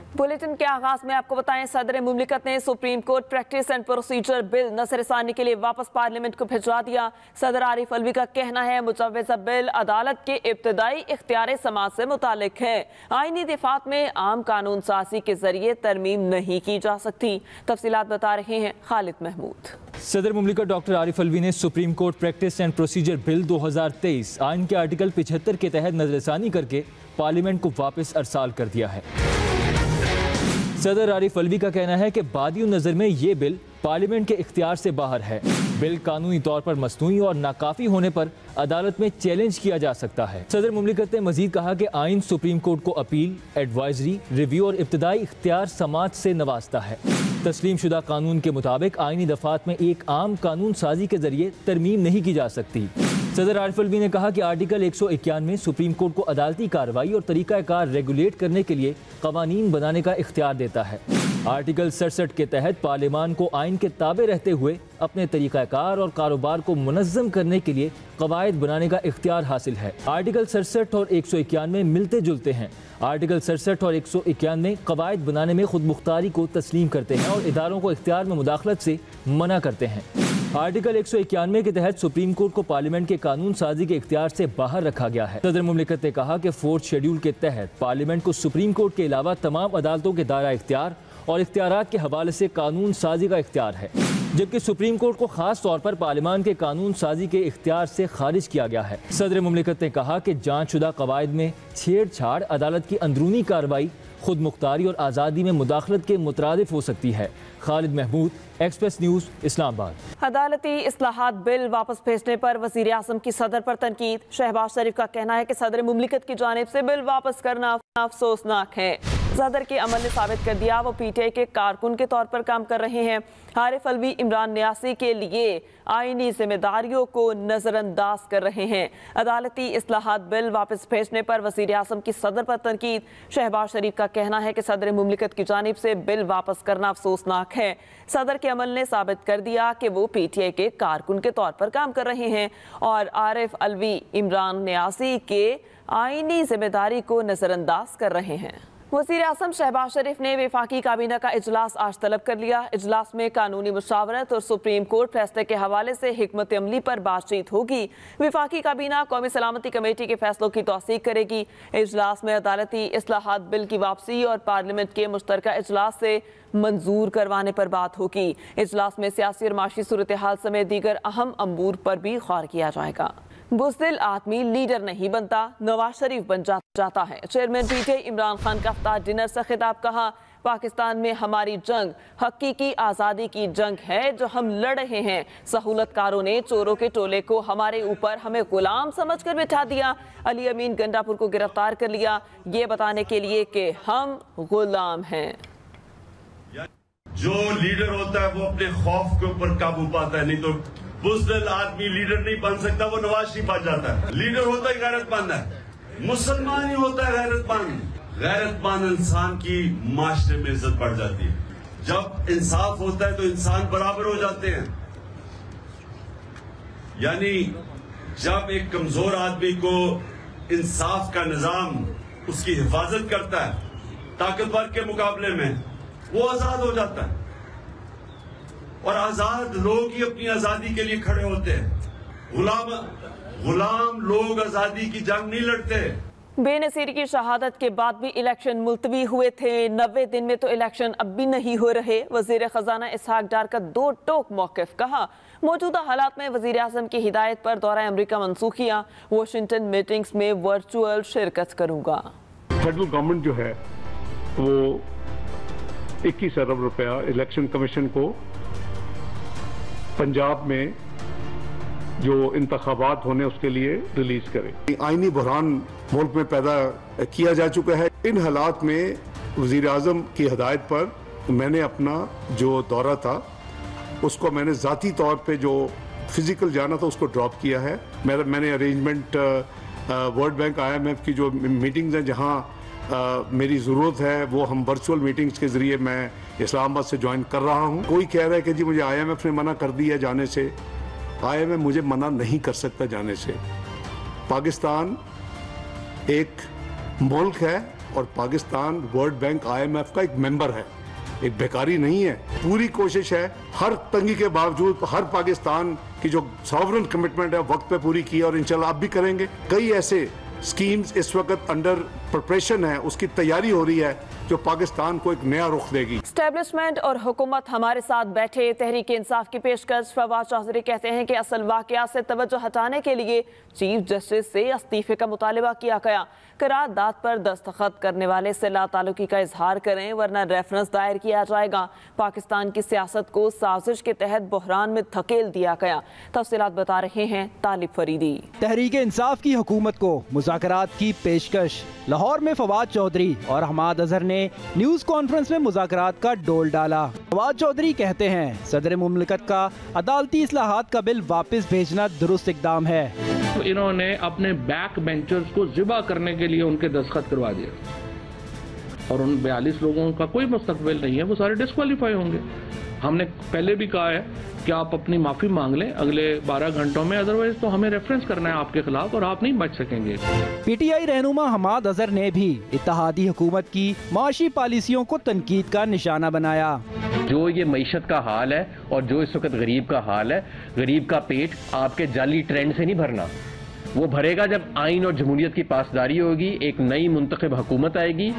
Bulletin के आगाज में आपको बताएं, सदर मुमलिकत ने supreme court practice and procedure bill नज़रसानी के लिए वापस पार्लियामेंट को भिजवा दिया। सदर आरिफ अलवी का कहना है मुजव्वज़ा बिल अदालत के इब्तदाई इख्तियार समात से मुतालिक है। आईनी दिफात में आम कानून साजी के जरिए तरमीम नहीं की जा सकती। तफसीलात बता रहे हैं खालिद महमूद। सदर मुमलिकत डॉक्टर आरिफ अलवी ने supreme court practice and procedure bill 2023 आइन के आर्टिकल 75 के तहत नजरसानी करके पार्लियामेंट को वापस अरसाल कर दिया है। सदर आरिफ अलवी का कहना है कि बादियों नज़र में ये बिल पार्लियामेंट के इख्तियार से बाहर है। बिल कानूनी तौर पर मसनूई और नाकाफी होने पर अदालत में चैलेंज किया जा सकता है। सदर मुमलिकत ने मजीद कहा कि आइन सुप्रीम कोर्ट को अपील, एडवाइजरी, रिव्यू और इब्तदाई इख्तियार समात से नवाजता है। तस्लीम शुदा कानून के मुताबिक आइनी दफात में एक आम कानून साजी के जरिए तरमीम नहीं की जा सकती। सदर आरिफ अलवी ने कहा कि आर्टिकल 191 सुप्रीम कोर्ट को अदालती कार्रवाई और तरीक़ाकार रेगुलेट करने के लिए कवानीन बनाने का इख्तियार देता है। आर्टिकल 67 के तहत पार्लियामान को आइन के ताबे रहते हुए अपने तरीक़ाकार और कारोबार को मुनज़्ज़म करने के लिए कवायद बनाने का इख्तियार हासिल है। आर्टिकल 67 और 191 मिलते जुलते हैं। आर्टिकल 67 और 191 कवायद बनाने में खुद मुख्तारी को तस्लीम करते हैं और इदारों को इख्तियार में मुदाखलत से मना करते हैं। आर्टिकल 191 के तहत सुप्रीम कोर्ट को पार्लियामेंट के कानून साजी के इख्तियार से बाहर रखा गया है। सदर मुमलिकत ने कहा कि 4th शेड्यूल के तहत पार्लियामेंट को सुप्रीम कोर्ट के अलावा तमाम अदालतों के दायरा इख्तियार और इख्तियारात के हवाले से कानून साजी का इख्तियार है, जबकि सुप्रीम कोर्ट को खास तौर पर पार्लियामान के कानून साजी के इख्तियार से खारिज किया गया है। सदर मुमलिकत ने कहा कि जांच शुदा कवायद में छेड़छाड़ अदालत की अंदरूनी कार्रवाई खुद मुख्तारी और आज़ादी में मुदाखलत के मुतरादिफ हो सकती है। Khalid Mahmood, express news, Islamabad. अदालती इस्लाहात बिल वापस भेजने पर वज़ीर आज़म की सदर पर तनकीद। शहबाज शरीफ का कहना है कि सदर मुमलिकत की जानिब से बिल वापस करना अफसोसनाक है। सदर के अमल ने साबित कर दिया वो PTI के कारकुन के तौर पर काम कर रहे हैं। आरिफ अलवी इमरान न्यासी के लिए आईनी जिम्मेदारियों को नज़रअंदाज कर रहे हैं। अदालती इस्लाहात बिल वापस भेजने पर वज़ीर आज़म की सदर पर तनकीद। शहबाज शरीफ का कहना है कि सदर मुमलिकत की जानिब से बिल वापस करना अफसोसनाक है। सदर के अमल ने साबित कर दिया कि वो PTI के कारकुन के तौर पर काम कर रहे हैं और आरिफ अलवी इमरान न्यासी के आईनी जिम्मेदारी को नज़रअंदाज कर रहे हैं। वज़ीर आज़म शहबाज शरीफ ने वफाकी काबीना का इजलास आज तलब कर लिया। इजलास में कानूनी मुशावरत और सुप्रीम कोर्ट फैसले के हवाले से हिकमत अमली पर बातचीत होगी। वफाकी काबीना कौमी सलामती कमेटी के फैसलों की तौसीक करेगी। इजलास में अदालती इस्लाहात बिल की वापसी और पार्लियामेंट के मुश्तरका इजलास से मंजूर करवाने पर बात होगी। इजलास में सियासी और माशी सूरत हाल समेत दीगर अहम अमूर पर भी गौर किया जाएगा। बुज़दिल आदमी लीडर नहीं बनता, नवाज शरीफ बन जाता है। चेयरमैन PTI इमरान खान का इफ्तार डिनर से खिताब। कहा, पाकिस्तान में हमारी जंग हकीकी आज़ादी की जंग है जो हम लड़ रहे हैं। सहूलतकारों ने चोरों के टोले को हमारे ऊपर हमें गुलाम समझकर बिठा दिया। अली अमीन गंडापुर को गिरफ्तार कर लिया ये बताने के लिए कि हम गुलाम हैं। जो लीडर होता है वो अपने खौफ के ऊपर काबू पाता है, नहीं तो बुज़दिल आदमी लीडर नहीं बन सकता। वो नवाज शरीफ बन जाता है। लीडर होता है गैरतमंद है, मुसलमान ही होता है गैरतमंद। गैरतमंद इंसान की माशरे में इज्जत बढ़ जाती है। जब इंसाफ होता है तो इंसान बराबर हो जाते हैं। यानी जब एक कमजोर आदमी को इंसाफ का निजाम उसकी हिफाजत करता है ताकतवर के मुकाबले में, वो आजाद हो जाता है। और आजाद लोग ही अपनी आजादी के लिए खड़े होते हैं। गुलाम लोग आजादी की जंग नहीं लड़ते। बेनसीर की शहादत के बाद भी इलेक्शन मुलतवी हुए थे। 90 दिन में तो इलेक्शन अब भी नहीं हो रहे। वजीर खजाना इसहाक डार का दो टोक मौक़िफ़। कहा, मौजूदा हालात में वजीर आज़म की हिदायत पर दौरा अमरीका मंसूख किया। वाशिंगटन मीटिंग्स में वर्चुअल शिरकत करूंगा। फेडरल गवर्नमेंट जो है वो 21 अरब रुपया इलेक्शन कमीशन को पंजाब में जो इंतखाबात होने उसके लिए रिलीज करे। आईनी बहरान मुल्क में पैदा किया जा चुका है। इन हालात में वजीर आज़म की हिदायत पर मैंने अपना जो दौरा था उसको मैंने ज़ाती तौर पे जो फिजिकल जाना था उसको ड्रॉप किया है। मैंने अरेंजमेंट वर्ल्ड बैंक IMF की जो मीटिंग्स हैं जहाँ मेरी ज़रूरत है वो हम वर्चुअल मीटिंग्स के ज़रिए मैं इस्लामाबाद से ज्वाइन कर रहा हूँ। कोई कह रहा है कि जी मुझे IMF ने मना कर दिया जाने से। IMF मुझे मना नहीं कर सकता जाने से। पाकिस्तान एक मुल्क है اور پاکستان ورلڈ بینک IMF کا ایک ممبر ہے، ایک بیکاری نہیں ہے. پوری کوشش ہے ہر تنگی کے باوجود ہر پاکستان کی جو ساورن کمٹمنٹ ہے وقت پہ پوری کی، اور انشاءاللہ اب بھی کریں گے. کئی ایسے سکیمز اس وقت انڈر پریپریشن ہے، اس کی تیاری ہو رہی ہے جو پاکستان کو ایک نیا رخ دے گی. اسٹیبلشمنٹ اور حکومت ہمارے ساتھ بیٹھے. تحریک انصاف کی پیشکش. فواد چوہدری کہتے ہیں کہ اصل واقعات سے توجہ ہٹانے کے لیے چیف جسٹس سے استعفے کا مطالبہ کیا گیا. قرارداد پر دستخط کرنے والے سے لا تعلقی کا اظہار کریں ورنہ ریفرنس دائر کیا جائے گا. پاکستان کی سیاست کو سازش کے تحت بحران میں دھکیل دیا گیا. تفصیلات بتا رہے ہیں طالب فریدی. تحریک انصاف کی حکومت کو مذاکرات کی پیشکش. لاہور میں فواد چوہدری اور حماد اظہر نے نیوز کانفرنس میں مذاکرات کا ڈول ڈالا. فواد چوہدری کہتے ہیں صدر مملکت کا عدالتی اصلاحات کا بل واپس بھیجنا درست اقدام ہے. انہوں نے اپنے بیک بینچرز کو ذبح کرنے کے لیے ان کے دستخط کروا دیا اور ان 42 لوگوں کا کوئی مستقبل نہیں ہے، وہ سارے ڈسکوالیفائی ہوں گے. ہم نے پہلے بھی کہا ہے کہ آپ اپنی معافی مانگ لیں اگلے 12 گھنٹوں میں، ادروائز تو ہمیں ریفرنس کرنا ہے آپ کے خلاف اور آپ نہیں بچ سکیں گے. PTI رہنما حماد اظہر نے بھی اتحادی حکومت کی معاشی پالیسیوں کو تنقید کا نشانہ بنایا. جو یہ معیشت کا حال ہے اور جو اس وقت غریب کا حال ہے، غریب کا پیٹ آپ کے جعلی ٹرینڈ سے نہیں بھرنا، وہ بھرے گا جب آئین اور جمہوریت کی پاسداری ہوگی، ایک نئی منتخب حکومت آئے گی.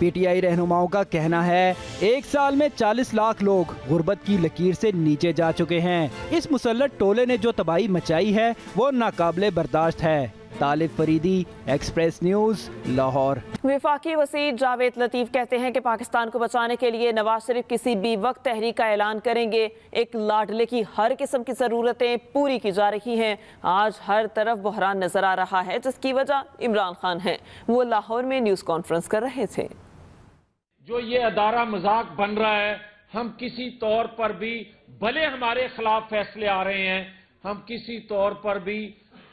PTI رہنماؤں کا کہنا ہے 1 سال میں 40 لاکھ لوگ غربت کی لکیر سے نیچے جا چکے ہیں. اس مسلط ٹولے نے جو تباہی مچائی ہے وہ ناقابل برداشت ہے. طالب فریدی، ایکسپریس نیوز، لاہور. وفاقی وزیر جاوید لطیف کہتے ہیں کہ پاکستان کو بچانے کے لیے نواز شریف کسی بھی وقت تحریک کا اعلان کریں گے. ایک لاڈلے کی ہر قسم کی ضرورتیں پوری کی جا رہی ہیں. آج ہر طرف بحران نظر آ رہا ہے جس کی وجہ عمران خان ہے. وہ لاہور میں نیوز کانفرنس کر رہے تھے. جو یہ ادارہ مذاق بن رہا ہے، ہم کسی طور پر بھی، بھلے ہمارے خلاف فیصلے آ رہے ہیں، ہم کسی طور پر بھی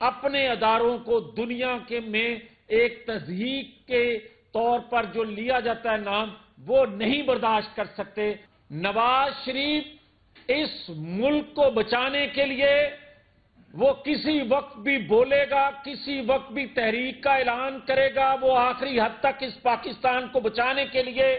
اپنے اداروں کو دنیا کے میں ایک تضحیک کے طور پر جو لیا جاتا ہے نام، وہ نہیں برداشت کر سکتے. نواز شریف اس ملک کو بچانے کے لیے وہ کسی وقت بھی بولے گا، کسی وقت بھی تحریک کا اعلان کرے گا. وہ آخری حد تک اس پاکستان کو بچانے کے لیے،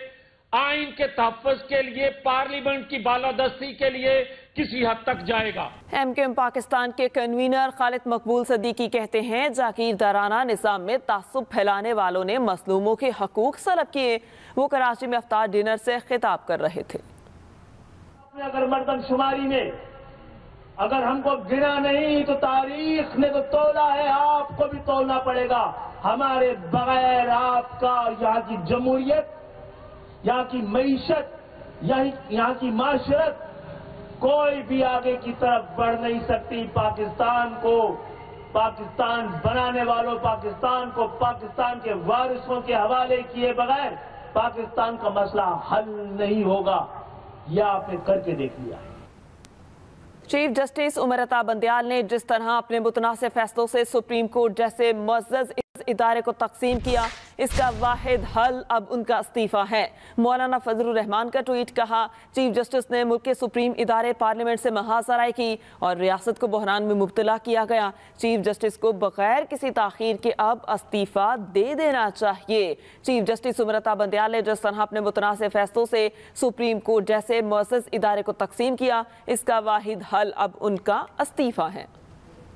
آئین کے تحفظ کے لیے، پارلیمنٹ کی بالادستی کے لیے کسی حد تک جائے گا. MKM پاکستان کے کنوینر خالد مقبول صدیقی کہتے ہیں جاگیردارانہ نظام میں تعصب پھیلانے والوں نے مظلوموں کے حقوق سلب کیے. وہ کراچی میں افطار ڈنر سے خطاب کر رہے تھے. اگر مردم شماری میں اگر ہم کو گنا نہیں تو تاریخ نے تو تولا ہے، آپ کو بھی تولنا پڑے گا. ہمارے بغیر آپ کا یہاں کی جمہوریت، یہاں کی معیشت، یہاں کی معاشرت کوئی بھی آگے کی طرف بڑھ نہیں سکتی. پاکستان کو، پاکستان بنانے والوں، پاکستان کو پاکستان کے وارثوں کے حوالے کیے بغیر پاکستان کا مسئلہ حل نہیں ہوگا. یہ آپ نے کر کے دیکھ لیا. چیف جسٹس عمر عطا بندیال نے جس طرح اپنے متناسب فیصلوں سے سپریم کورٹ جیسے معزز ادارے کو تقسیم کیا، اس کا واحد حل اب ان کا استعفیٰ ہے. مولانا فضل الرحمان کا ٹویٹ کہا چیف جسٹس نے ملک کے سپریم ادارے پارلیمنٹ سے محاصرہ کی اور ریاست کو بحران میں مبتلا کیا گیا. چیف جسٹس کو بغیر کسی تاخیر کے اب استعفیٰ دے دینا چاہیے. چیف جسٹس عمر عطا بندیال نے جس طرح اپنے متناسب فیصلوں سے سپریم کورٹ جیسے معزز ادارے کو تقسیم کیا، اس کا واحد حل اب ان کا استعفیٰ ہے.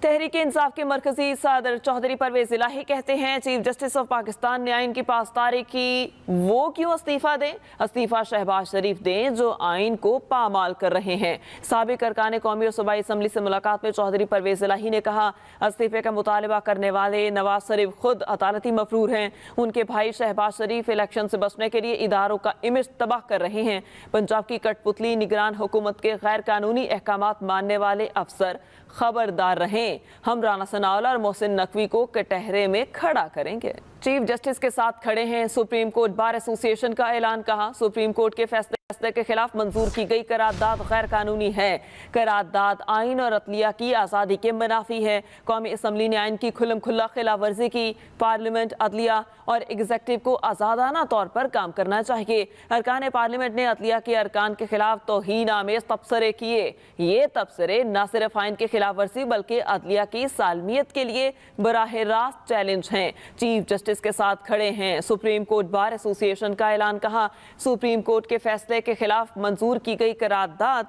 تحریک انصاف کے مرکزی صدر چوہدری پرویز الہی کہتے ہیں چیف جسٹس آف پاکستان نے آئین کی پاسداری کی، وہ کیوں استعفیٰ دیں؟ استعفیٰ شہباز شریف دیں جو آئین کو پامال کر رہے ہیں. سابق ارکان قومی اور صوبائی اسمبلی سے ملاقات میں چوہدری پرویز الہی نے کہا استعفے کا مطالبہ کرنے والے نواز شریف خود عدالتی مفرور ہیں. ان کے بھائی شہباز شریف الیکشن سے بچنے کے لیے اداروں کا امیج تباہ کر رہے ہیں. پنجاب کی کٹ پتلی نگران حکومت کے غیر قانونی احکامات ماننے والے افسر خبردار رہیں. ہم رانا ثناءاللہ اور محسن نقوی کو کٹہرے میں کھڑا کریں گے. چیف جسٹس کے ساتھ کھڑے ہیں سپریم کورٹ بار ایسوسی ایشن کا اعلان. کہا سپریم کورٹ کے فیصلے फैसले के खिलाफ मंजूर की गई करारदाद गैर कानूनी है। करारदाद आइन और अदलिया की आज़ादी के मुनाफी है। कौमी असम्बली ने आइन की खुल्लम खुल्ला खिलाफ वर्जी की। पार्लियामेंट, अदलिया और एग्जीक्यूटिव को आज़ादाना तौर पर काम करना चाहिए। अरकान पार्लियामेंट ने अदलिया के अरकान के खिलाफ तौहीन आमेज तबसरे किए। ये तबसरे न सिर्फ आइन के खिलाफ वर्जी बल्कि अदलिया की सालमियत के लिए बराह रास्त चैलेंज हैं। चीफ जस्टिस के साथ खड़े हैं सुप्रीम कोर्ट बार एसोसिएशन का ऐलान। कहा, सुप्रीम कोर्ट के फैसले के खिलाफ मंजूर की गई करारदाद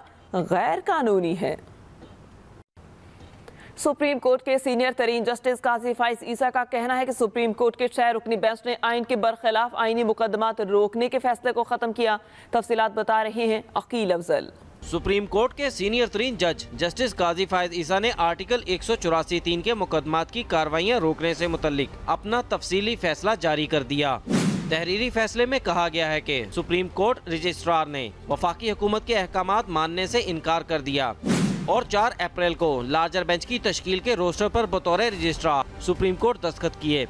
गैर कानूनी है। सुप्रीम कोर्ट के सीनियर तरीन जस्टिस काजी फाइज ईसा का कहना है कि सुप्रीम कोर्ट के 6 रुकनी बेंच ने आइन के बरखिलाफ आइनी मुकदमात रोकने के फैसले को खत्म किया। तफसीलात बता रहे हैं अकील अफजल। सुप्रीम कोर्ट के सीनियर तरीन जज जस्टिस काजी फाइज ईसा ने आर्टिकल 184(3) के मुकदमात की कार्रवाइयाँ रोकने से मुतल्लिक अपना तफसीली फैसला जारी कर दिया। तहरीरी फैसले में कहा गया है कि सुप्रीम कोर्ट रजिस्ट्रार ने वफाकी हुकूमत के अहकामात मानने से इनकार कर दिया और 4 अप्रैल को लार्जर बेंच की तश्कील के रोस्टर पर बतौर रजिस्ट्रार सुप्रीम कोर्ट दस्तखत किए।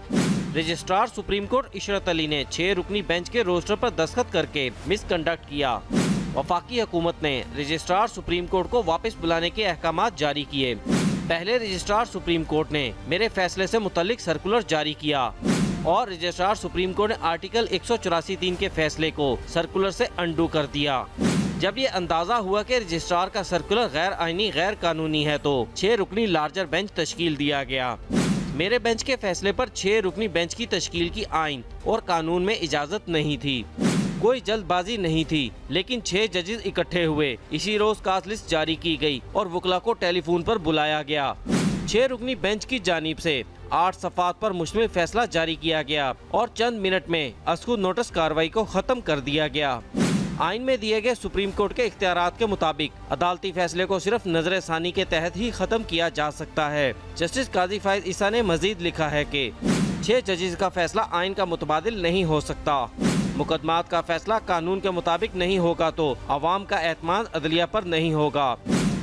Registrar supreme court Ishrat Ali ने 6 रुकनी बेंच के रोस्टर पर दस्तखत करके मिसकंडक्ट किया। वफाकी हुकूमत ने रजिस्ट्रार सुप्रीम कोर्ट को वापस बुलाने के अहकामात जारी किए। पहले रजिस्ट्रार सुप्रीम कोर्ट ने मेरे फैसले से मुतल्लिक सर्कुलर जारी किया और रजिस्ट्रार सुप्रीम कोर्ट ने आर्टिकल 184(3) के फैसले को सर्कुलर से अंडू कर दिया। जब ये अंदाजा हुआ कि रजिस्ट्रार का सर्कुलर गैर आईनी गैर कानूनी है तो 6 रुकनी लार्जर बेंच तश्कील दिया गया। मेरे बेंच के फैसले पर 6 रुकनी बेंच की तश्कील की आइन और कानून में इजाजत नहीं थी। कोई जल्दबाजी नहीं थी, लेकिन 6 जजेस इकट्ठे हुए। इसी रोज कास्ट लिस्ट जारी की गई और वकला को टेलीफोन पर बुलाया गया। 6 रुकनी बेंच की जानिब से 8 सफ़ात पर मुश्तमिल फैसला जारी किया गया और चंद मिनट में अस्कूर नोटिस कार्रवाई को खत्म कर दिया गया। आइन में दिए गए सुप्रीम कोर्ट के इख्तियारात के मुताबिक अदालती फैसले को सिर्फ नजर सानी के तहत ही खत्म किया जा सकता है। जस्टिस काजी फाइज ईसा ने मजीद लिखा है कि 6 जजेस का फैसला आइन का मुतबादिल नहीं हो सकता। मुकदमात का फैसला कानून के मुताबिक नहीं होगा तो अवाम का एतमाद अदलिया पर नहीं होगा।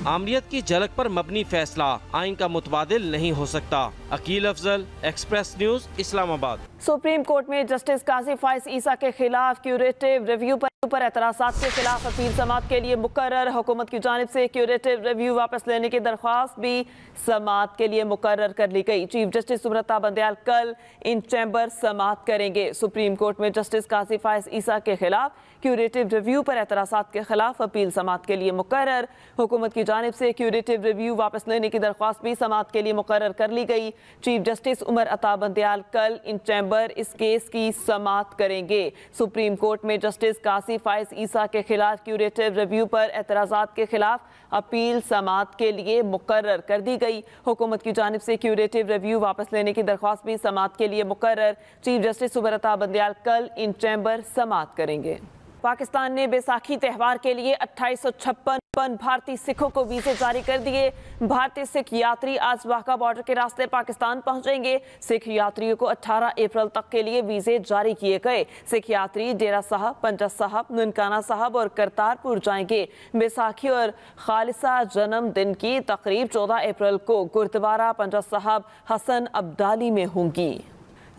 आमरीत की झलक पर मबनी फैसला आइन का मुतबादिल नहीं हो सकता। Aqeel Afzal, express news, Islamabad. Supreme court में जस्टिस काजी फाइज ईसा के खिलाफ क्यूरेटिव रिव्यू पर एतराज़ात के खिलाफ अपील समाअत के लिए मुकर्रर। हुकूमत की जानिब से क्यूरेटिव रिव्यू वापस लेने की दरख्वास्त भी समाअत के लिए मुकर्रर कर ली गई। चीफ जस्टिस सुब्रता बंदयाल कल इन चैम्बर समाअत करेंगे। सुप्रीम कोर्ट में जस्टिस काजी फाइज ईसा के खिलाफ क्यूरेटिव रिव्यू पर एतराज़ात के खिलाफ अपील समाअत के लिए मुकर्रर। हुकूमत की जानिब से क्यूरेटिव रिव्यू वापस लेने की दरख्वास्त भी समाअत के लिए मुकर्रर कर ली गई। चीफ जस्टिस उमर अता बंदयाल कल इन चैम्बर इस केस की समाअत करेंगे। सुप्रीम कोर्ट में जस्टिस काजी फाइज ईसा के खिलाफ क्यूरेटिव रिव्यू पर एतराज़ात के खिलाफ अपील समाअत के लिए मुकर्रर कर दी गई। हुकूमत की जानिब से क्यूरेटिव रिव्यू वापस लेने की दरख्वास्त भी समाअत के लिए मुकर्रर। चीफ जस्टिस उमर अता बंदयाल कल इन चैम्बर समाअत करेंगे। पाकिस्तान ने बैसाखी त्यौहार के लिए 2856 भारतीय सिखों को वीजे जारी कर दिए। भारतीय सिख यात्री आज वाघा बॉर्डर के रास्ते पाकिस्तान पहुंचेंगे। सिख यात्रियों को 18 अप्रैल तक के लिए वीजे जारी किए गए। सिख यात्री डेरा साहब, पंजा साहब, ननकाना साहब और करतारपुर जाएंगे। बैसाखी और खालिसा जन्मदिन की तकरीब 14 अप्रैल को गुरुद्वारा पंजा साहब हसन अब्दाली में होंगी।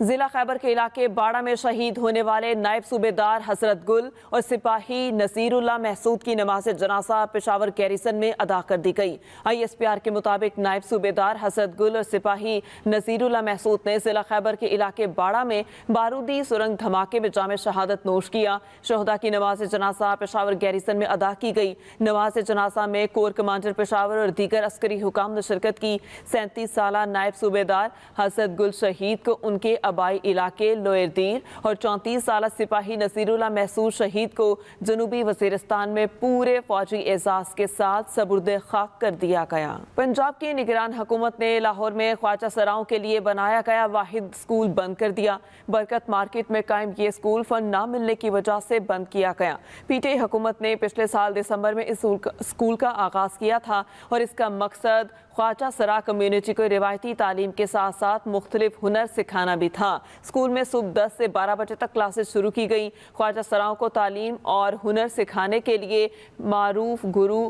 जिला खैबर के इलाके बाड़ा में शहीद होने वाले नायब सूबेदार हजरत गुल और सिपाही नसीरुल्लाह महसूद की नमाज जनाजा पेशावर गैरिसन में अदा कर दी गई। ISPR के मुताबिक नायब सूबेदार हजरत गुल और सिपाही नसीरुल्लाह महसूद ने जिला खैबर के इलाके बाड़ा में बारूदी सुरंग धमाके में जामे शहादत नोश किया। शहदा की नमाज जनाजा पेशावर गैरिसन में अदा की गई। नमाज जनाजा में कोर कमांडर पेशावर और दीगर अस्करी हुकाम ने शिरकत की। 37 साला नायब सूबेदार हजरत गुल शहीद को उनके आबाई इलाके लोयरदीर और 34 साल सिपाही नसीरुल्लाह महसूद शहीद को जनूबी वजीरिस्तान में पूरे फौजी एजाज के साथ सबुर्दे खाक कर दिया गया। पंजाब की निगरान हुकूमत ने लाहौर में ख्वाजा सराओं के लिए बनाया गया वाहिद स्कूल बंद कर दिया। बरकत मार्केट में कायम ये स्कूल फंड न मिलने की वजह से बंद किया गया। PTI हुकूमत ने पिछले साल दिसंबर में इस स्कूल का आगाज किया था और इसका मकसद ख्वाजा सरा कम्युनिटी को रिवायती तालीम के साथ साथ मुख्तलिफ हुनर सिखाना भी था। स्कूल में सुबह 10 से 12 बजे तक क्लासेस शुरू की गई। ख्वाजा सराओं को तालीम और हुनर सिखाने के लिए मारूफ गुरु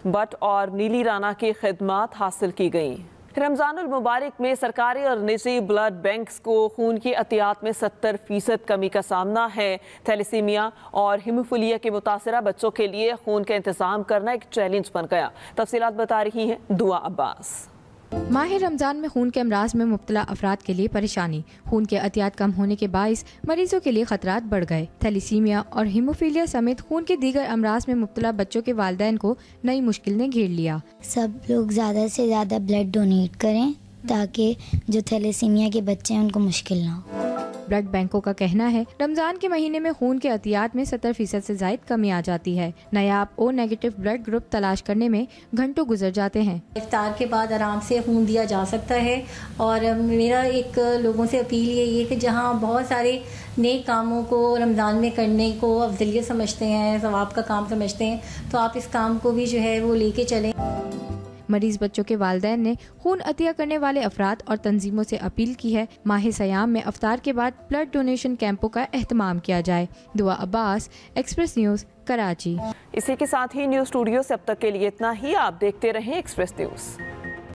भट्ट और नीली राना की खिदमात हासिल की गई। رمضان المبارک میں سرکاری اور نجی بلڈ بینکس کو خون کی عطیات میں 70% کمی کا سامنا ہے۔ تھیلیسیمیا اور ہیموفیلیا کے متاثرہ بچوں کے لیے خون کا انتظام کرنا ایک چیلنج بن گیا۔ تفصیلات بتا رہی ہیں دعا عباس۔ ماہ رمضان میں خون کے امراض میں مبتلا افراد کے لیے پریشانی، خون کے عطیات کم ہونے کے باعث مریضوں کے لیے خطرات بڑھ گئے۔ تھیلیسیمیا اور ہیموفیلیا سمیت خون کے دیگر امراض میں مبتلا بچوں کے والدین کو نئی مشکل نے گھیر لیا۔ سب لوگ زیادہ سے زیادہ بلڈ ڈونیٹ کریں تاکہ جو تھیلیسیمیا کے بچے ہیں ان کو مشکل نہ ہو۔ بلڈ بینکوں کا کہنا ہے رمضان کے مہینے میں خون کے عطیات میں 70% سے زائد کمی آ جاتی ہے۔ نایاب او نیگیٹو بلڈ گروپ تلاش کرنے میں گھنٹوں گزر جاتے ہیں۔ افطار کے بعد آرام سے خون دیا جا سکتا ہے، اور میرا ایک لوگوں سے اپیل یہ کہ جہاں بہت سارے نیک کاموں کو رمضان میں کرنے کو افضلیت سمجھتے ہیں، ثواب کا کام سمجھتے ہیں، تو آپ اس کام کو بھی جو ہے وہ لے کے چلیں۔ مریض بچوں کے والدین نے خون عطیہ کرنے والے افراد اور تنظیموں سے اپیل کی ہے ماہ سیام میں افطار کے بعد بلڈ ڈونیشن کیمپوں کا اہتمام کیا جائے۔ دعا عباس، ایکسپریس نیوز، کراچی۔ اسی کے ساتھ ہی نیوز اسٹوڈیو سے اب تک کے لیے اتنا ہی۔ آپ دیکھتے رہیں ایکسپریس نیوز۔